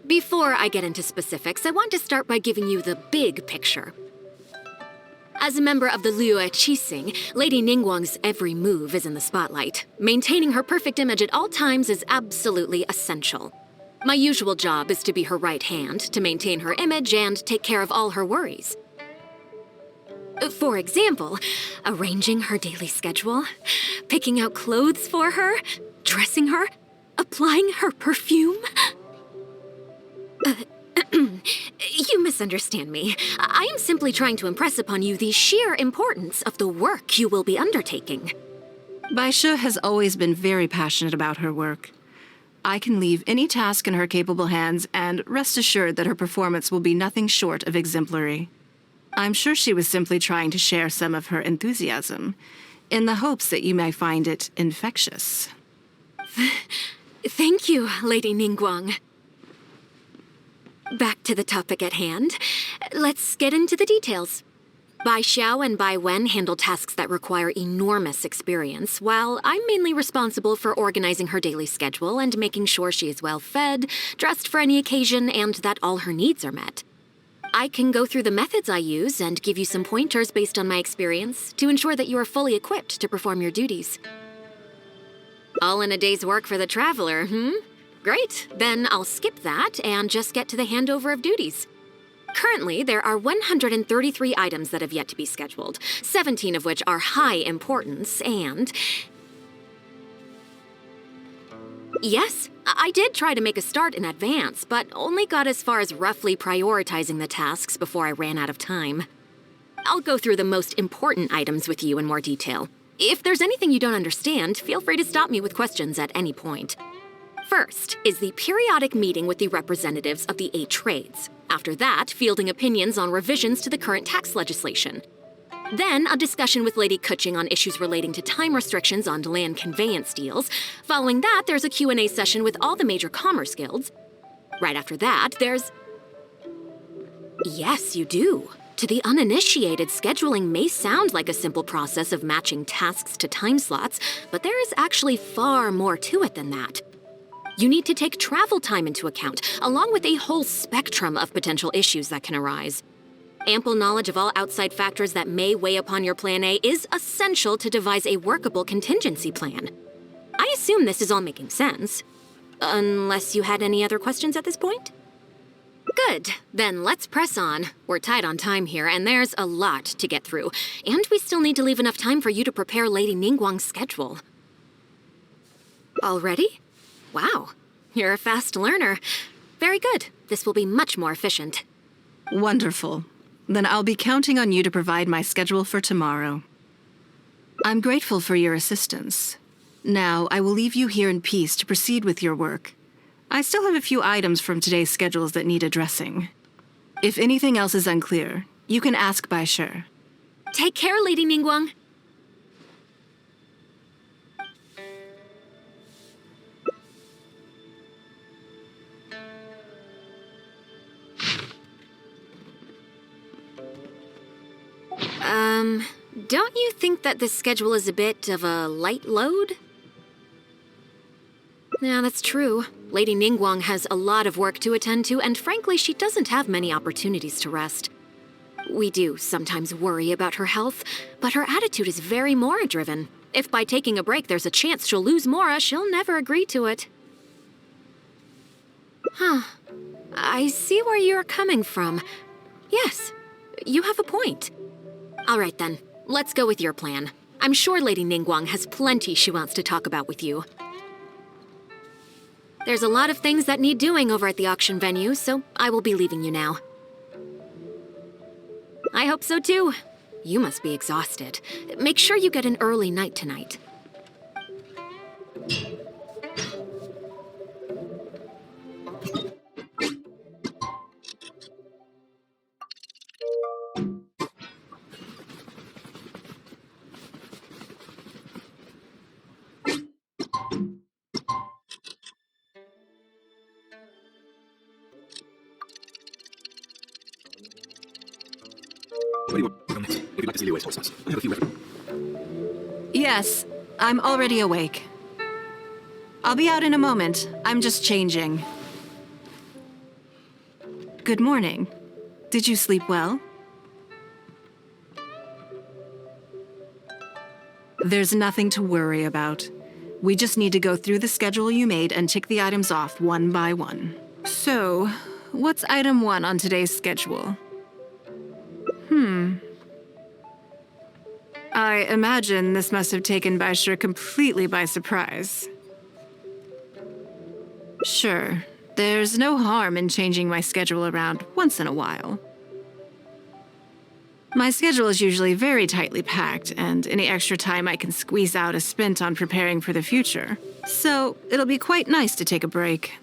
Before I get into specifics, I want to start by giving you the big picture. As a member of the Liyue Qixing, Lady Ningguang's every move is in the spotlight. Maintaining her perfect image at all times is absolutely essential. My usual job is to be her right hand, to maintain her image and take care of all her worries. For example, arranging her daily schedule, picking out clothes for her, dressing her, applying her perfume. You misunderstand me. I am simply trying to impress upon you the sheer importance of the work you will be undertaking. Baishi has always been very passionate about her work. I can leave any task in her capable hands and rest assured that her performance will be nothing short of exemplary. I'm sure she was simply trying to share some of her enthusiasm, in the hopes that you may find it infectious. Thank you, Lady Ningguang. Back to the topic at hand. Let's get into the details. Bai Xiao and Bai Wen handle tasks that require enormous experience, while I'm mainly responsible for organizing her daily schedule and making sure she is well fed, dressed for any occasion, and that all her needs are met. I can go through the methods I use and give you some pointers based on my experience to ensure that you are fully equipped to perform your duties. All in a day's work for the traveler, Great, then I'll skip that and just get to the handover of duties. Currently, there are 133 items that have yet to be scheduled, 17 of which are high importance, and... Yes, I did try to make a start in advance, but only got as far as roughly prioritizing the tasks before I ran out of time. I'll go through the most important items with you in more detail. If there's anything you don't understand, feel free to stop me with questions at any point. First is the periodic meeting with the representatives of the 8 trades. After that, fielding opinions on revisions to the current tax legislation. Then, a discussion with Lady Kuching on issues relating to time restrictions on land conveyance deals. Following that, there's a Q&A session with all the major commerce guilds. Right after that, there's... Yes, you do. To the uninitiated, scheduling may sound like a simple process of matching tasks to time slots, but there is actually far more to it than that. You need to take travel time into account, along with a whole spectrum of potential issues that can arise. Ample knowledge of all outside factors that may weigh upon your Plan A is essential to devise a workable contingency plan. I assume this is all making sense. Unless you had any other questions at this point? Good. Then let's press on. We're tight on time here, and there's a lot to get through. And we still need to leave enough time for you to prepare Lady Ningguang's schedule. Already? Wow, you're a fast learner. Very good. This will be much more efficient. Wonderful. Then I'll be counting on you to provide my schedule for tomorrow. I'm grateful for your assistance. Now, I will leave you here in peace to proceed with your work. I still have a few items from today's schedules that need addressing. If anything else is unclear, you can ask Baishi. Take care, Lady Ningguang. Don't you think that this schedule is a bit of a light load? Yeah, that's true. Lady Ningguang has a lot of work to attend to, and frankly, she doesn't have many opportunities to rest. We do sometimes worry about her health, but her attitude is very Mora-driven. If by taking a break there's a chance she'll lose Mora, she'll never agree to it. Huh. I see where you're coming from. Yes, you have a point. All right then, let's go with your plan. I'm sure Lady Ningguang has plenty she wants to talk about with you. There's a lot of things that need doing over at the auction venue, so I will be leaving you now. I hope so too. You must be exhausted. Make sure you get an early night tonight. What do you want next? If you'd like to see Liyue's horses, I have a few ready. Yes, I'm already awake. I'll be out in a moment. I'm just changing. Good morning. Did you sleep well? There's nothing to worry about. We just need to go through the schedule you made and tick the items off one by one. So, what's item 1 on today's schedule? I imagine this must have taken Baishi completely by surprise. Sure, there's no harm in changing my schedule around once in a while. My schedule is usually very tightly packed, and any extra time I can squeeze out is spent on preparing for the future. So, it'll be quite nice to take a break.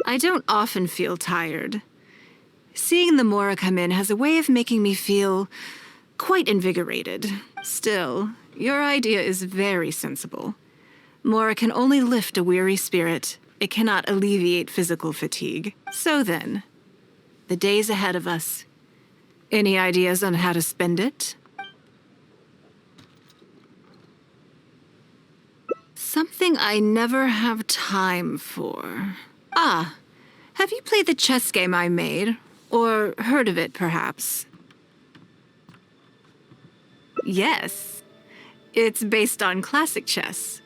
I don't often feel tired. Seeing the Mora come in has a way of making me feel quite invigorated. Still, your idea is very sensible. Mora can only lift a weary spirit. It cannot alleviate physical fatigue. So then, the days ahead of us. Any ideas on how to spend it? Something I never have time for. Ah, have you played the chess game I made? Or heard of it, perhaps? Yes. It's based on classic chess.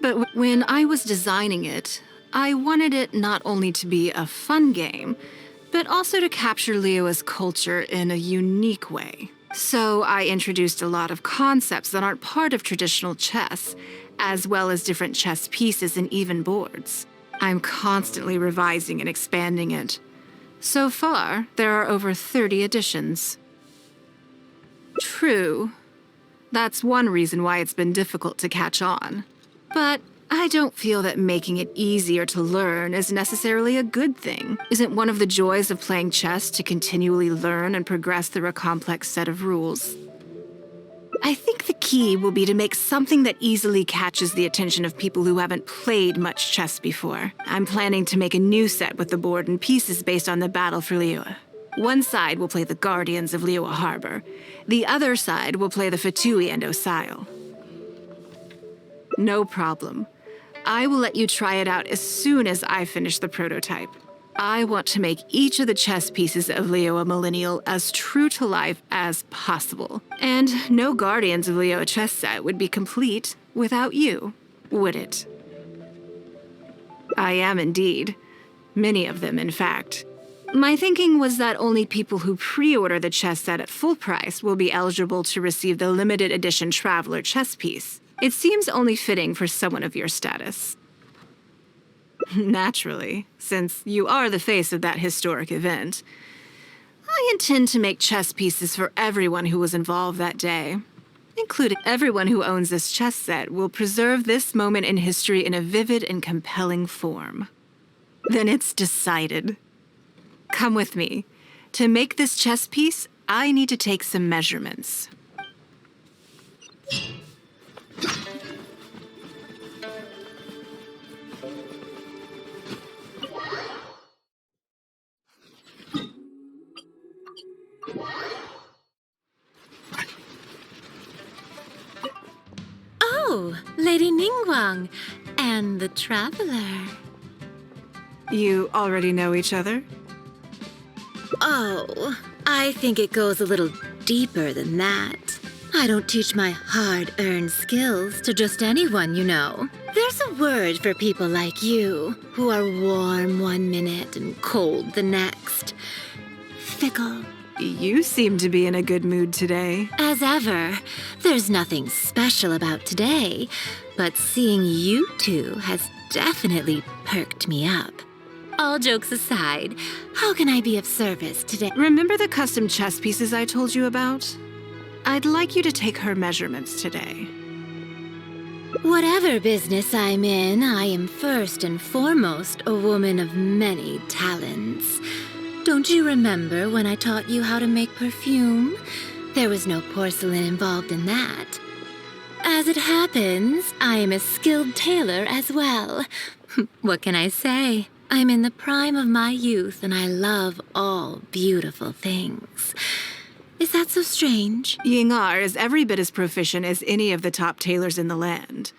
But when I was designing it, I wanted it not only to be a fun game, but also to capture Liyue's culture in a unique way. So I introduced a lot of concepts that aren't part of traditional chess, as well as different chess pieces and even boards. I'm constantly revising and expanding it. So far, there are over 30 editions. True. That's one reason why it's been difficult to catch on. But I don't feel that making it easier to learn is necessarily a good thing. Isn't one of the joys of playing chess to continually learn and progress through a complex set of rules? I think the key will be to make something that easily catches the attention of people who haven't played much chess before. I'm planning to make a new set with the board and pieces based on the battle for Liyue. One side will play the Guardians of Liyue Harbor. The other side will play the Fatui and Osile. No problem. I will let you try it out as soon as I finish the prototype. I want to make each of the chess pieces of Liyue Millennial as true to life as possible. And no Guardians of Liyue chess set would be complete without you, would it? I am indeed. Many of them, in fact. My thinking was that only people who pre-order the chess set at full price will be eligible to receive the limited edition Traveler chess piece. It seems only fitting for someone of your status. Naturally, since you are the face of that historic event. I intend to make chess pieces for everyone who was involved that day. Including everyone who owns this chess set will preserve this moment in history in a vivid and compelling form. Then it's decided. Come with me. To make this chess piece, I need to take some measurements. Oh, Lady Ningguang and the Traveler. You already know each other? Oh, I think it goes a little deeper than that. I don't teach my hard-earned skills to just anyone, you know. There's a word for people like you, who are warm one minute and cold the next. Fickle. You seem to be in a good mood today. As ever, there's nothing special about today, but seeing you two has definitely perked me up. All jokes aside, how can I be of service today? Remember the custom chess pieces I told you about? I'd like you to take her measurements today. Whatever business I'm in, I am first and foremost a woman of many talents. Don't you remember when I taught you how to make perfume? There was no porcelain involved in that. As it happens, I am a skilled tailor as well. What can I say? I'm in the prime of my youth and I love all beautiful things. Is that so strange? Ying'er is every bit as proficient as any of the top tailors in the land.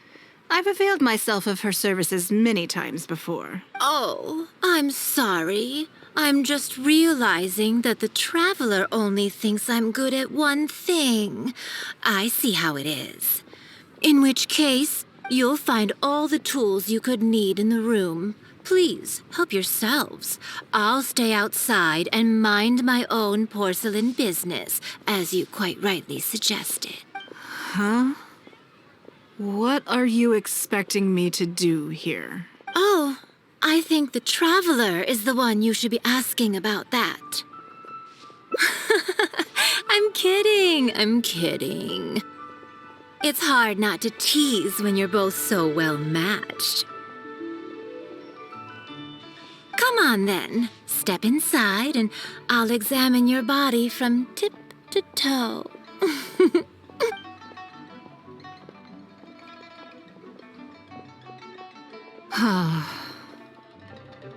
I've availed myself of her services many times before. Oh, I'm sorry. I'm just realizing that the Traveler only thinks I'm good at one thing. I see how it is. In which case, you'll find all the tools you could need in the room. Please, help yourselves. I'll stay outside and mind my own porcelain business, as you quite rightly suggested. Huh? What are you expecting me to do here? Oh, I think the Traveler is the one you should be asking about that. I'm kidding. It's hard not to tease when you're both so well matched. Come on then, step inside and I'll examine your body from tip to toe.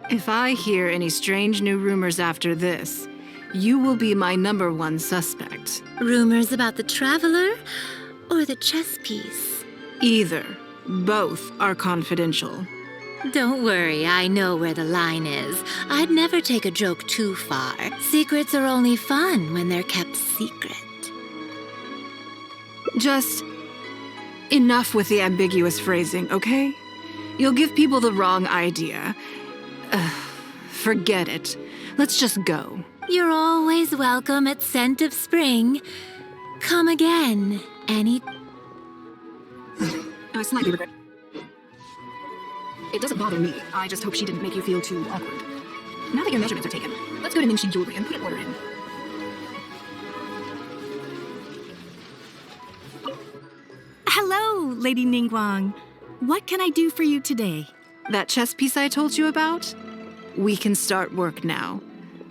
If I hear any strange new rumors after this, you will be my #1 suspect. Rumors about the Traveler or the chess piece? Either. Both are confidential. Don't worry, I know where the line is. I'd never take a joke too far. Secrets are only fun when they're kept secret. Just enough with the ambiguous phrasing, okay? You'll give people the wrong idea. Forget it. Let's just go. You're always welcome at Scent of Spring. Come again, any... I slightly regret. It doesn't bother me. I just hope she didn't make you feel too awkward. Now that your measurements are taken, let's go to Xingxi Jewelry and put an order in. Hello, Lady Ningguang. What can I do for you today? That chess piece I told you about? We can start work now.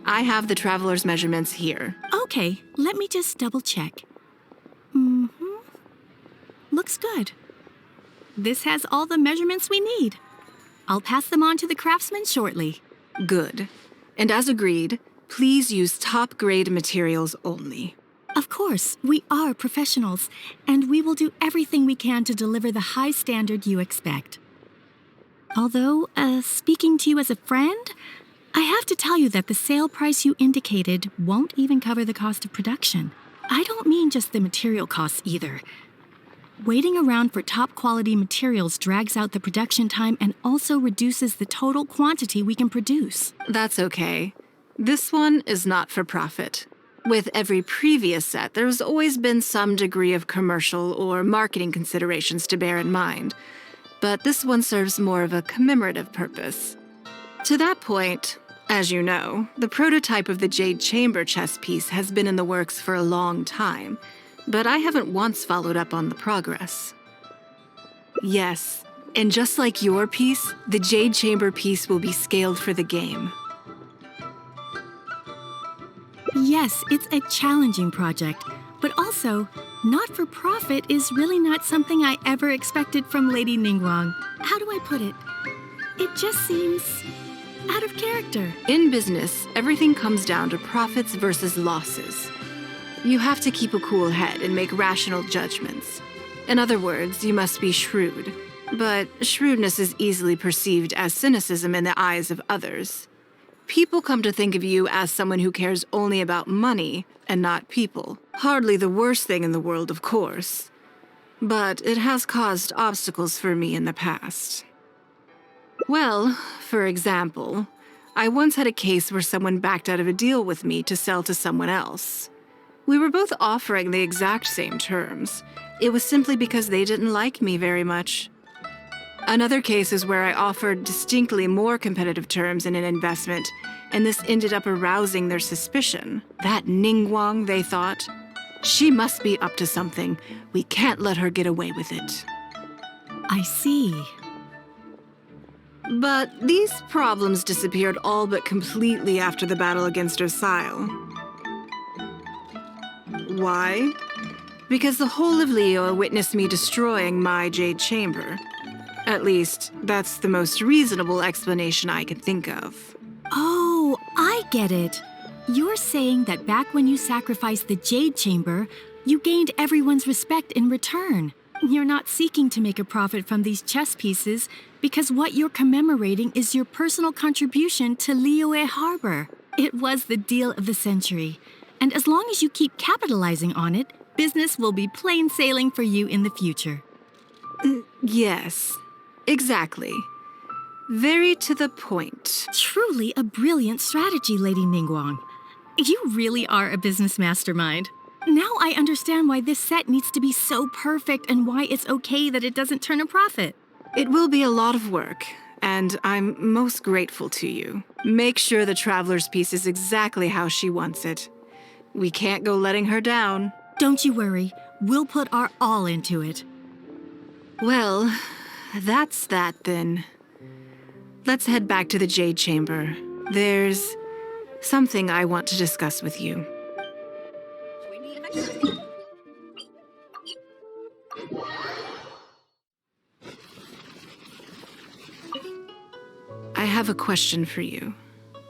I have the Traveler's measurements here. Okay, let me just double check. Looks good. This has all the measurements we need. I'll pass them on to the craftsman shortly. Good. And as agreed, please use top-grade materials only. Of course, we are professionals, and we will do everything we can to deliver the high standard you expect. Although, speaking to you as a friend, I have to tell you that the sale price you indicated won't even cover the cost of production. I don't mean just the material costs either. Waiting around for top-quality materials drags out the production time and also reduces the total quantity we can produce. That's okay. This one is not for profit. With every previous set, there's always been some degree of commercial or marketing considerations to bear in mind. But this one serves more of a commemorative purpose. To that point, as you know, the prototype of the Jade Chamber chess piece has been in the works for a long time, but I haven't once followed up on the progress. Yes, and just like your piece, the Jade Chamber piece will be scaled for the game. Yes, it's a challenging project, but also, not-for-profit is really not something I ever expected from Lady Ningguang. How do I put it? It just seems out of character. In business, everything comes down to profits versus losses. You have to keep a cool head and make rational judgments. In other words, you must be shrewd. But shrewdness is easily perceived as cynicism in the eyes of others. People come to think of you as someone who cares only about money and not people. Hardly the worst thing in the world, of course. But it has caused obstacles for me in the past. Well, for example, I once had a case where someone backed out of a deal with me to sell to someone else. We were both offering the exact same terms. It was simply because they didn't like me very much. Another case is where I offered distinctly more competitive terms in an investment, and this ended up arousing their suspicion. That Ningguang, they thought. She must be up to something. We can't let her get away with it. I see. But these problems disappeared all but completely after the battle against Osile. Why? Because the whole of Leo witnessed me destroying my Jade Chamber. At least, that's the most reasonable explanation I could think of. Oh, I get it. You're saying that back when you sacrificed the Jade Chamber, you gained everyone's respect in return. You're not seeking to make a profit from these chess pieces because what you're commemorating is your personal contribution to Liyue Harbor. It was the deal of the century, and as long as you keep capitalizing on it, business will be plain sailing for you in the future. Yes, exactly. Very to the point. Truly a brilliant strategy, Lady Ningguang. You really are a business mastermind. Now I understand why this set needs to be so perfect and why it's okay that it doesn't turn a profit. It will be a lot of work, and I'm most grateful to you. Make sure the Traveler's piece is exactly how she wants it. We can't go letting her down. Don't you worry. We'll put our all into it. Well, that's that then. Let's head back to the Jade Chamber. There's something I want to discuss with you. I have a question for you,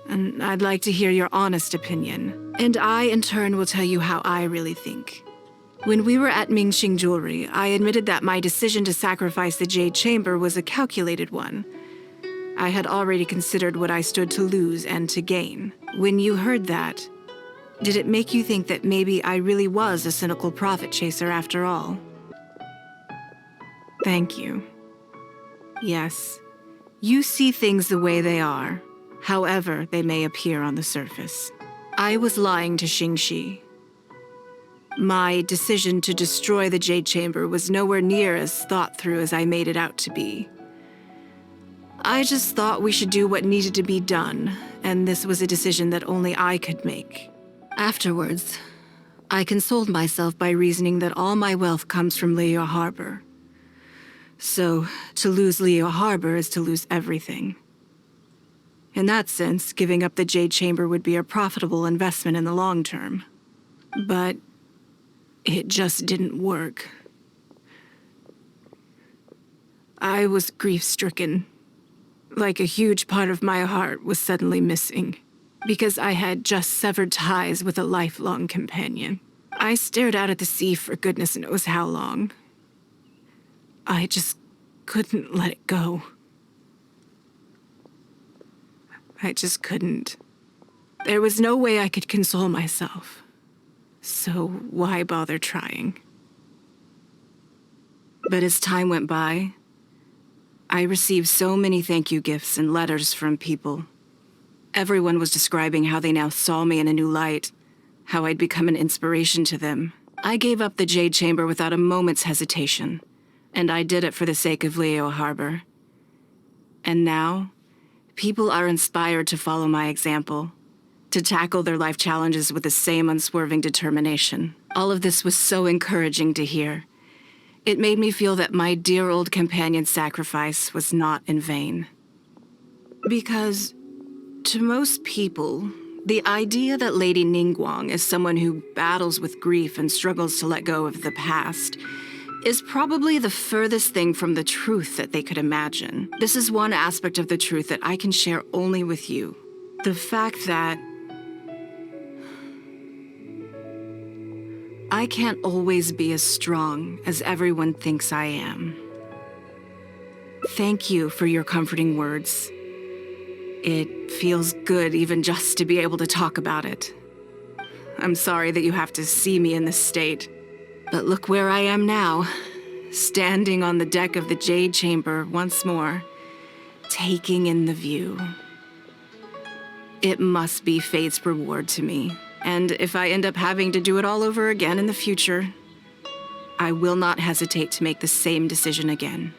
and I'd like to hear your honest opinion. And I, in turn, will tell you how I really think. When we were at Mingxing Jewelry, I admitted that my decision to sacrifice the Jade Chamber was a calculated one. I had already considered what I stood to lose and to gain. When you heard that, did it make you think that maybe I really was a cynical profit chaser after all? Thank you. Yes, you see things the way they are, however they may appear on the surface. I was lying to Xingxi. My decision to destroy the Jade Chamber was nowhere near as thought through as I made it out to be. I just thought we should do what needed to be done, and this was a decision that only I could make. Afterwards, I consoled myself by reasoning that all my wealth comes from Liyue Harbor. So, to lose Liyue Harbor is to lose everything. In that sense, giving up the Jade Chamber would be a profitable investment in the long term. But it just didn't work. I was grief-stricken. Like a huge part of my heart was suddenly missing, because I had just severed ties with a lifelong companion. I stared out at the sea for goodness knows how long. I just couldn't let it go. I just couldn't. There was no way I could console myself. So why bother trying? But as time went by, I received so many thank you gifts and letters from people. Everyone was describing how they now saw me in a new light, how I'd become an inspiration to them. I gave up the Jade Chamber without a moment's hesitation, and I did it for the sake of Liyue Harbor. And now, people are inspired to follow my example, to tackle their life challenges with the same unswerving determination. All of this was so encouraging to hear. It made me feel that my dear old companion's sacrifice was not in vain. Because, to most people, the idea that Lady Ningguang is someone who battles with grief and struggles to let go of the past is probably the furthest thing from the truth that they could imagine. This is one aspect of the truth that I can share only with you. The fact that I can't always be as strong as everyone thinks I am. Thank you for your comforting words. It feels good even just to be able to talk about it. I'm sorry that you have to see me in this state, but look where I am now, standing on the deck of the Jade Chamber once more, taking in the view. It must be fate's reward to me. And if I end up having to do it all over again in the future, I will not hesitate to make the same decision again.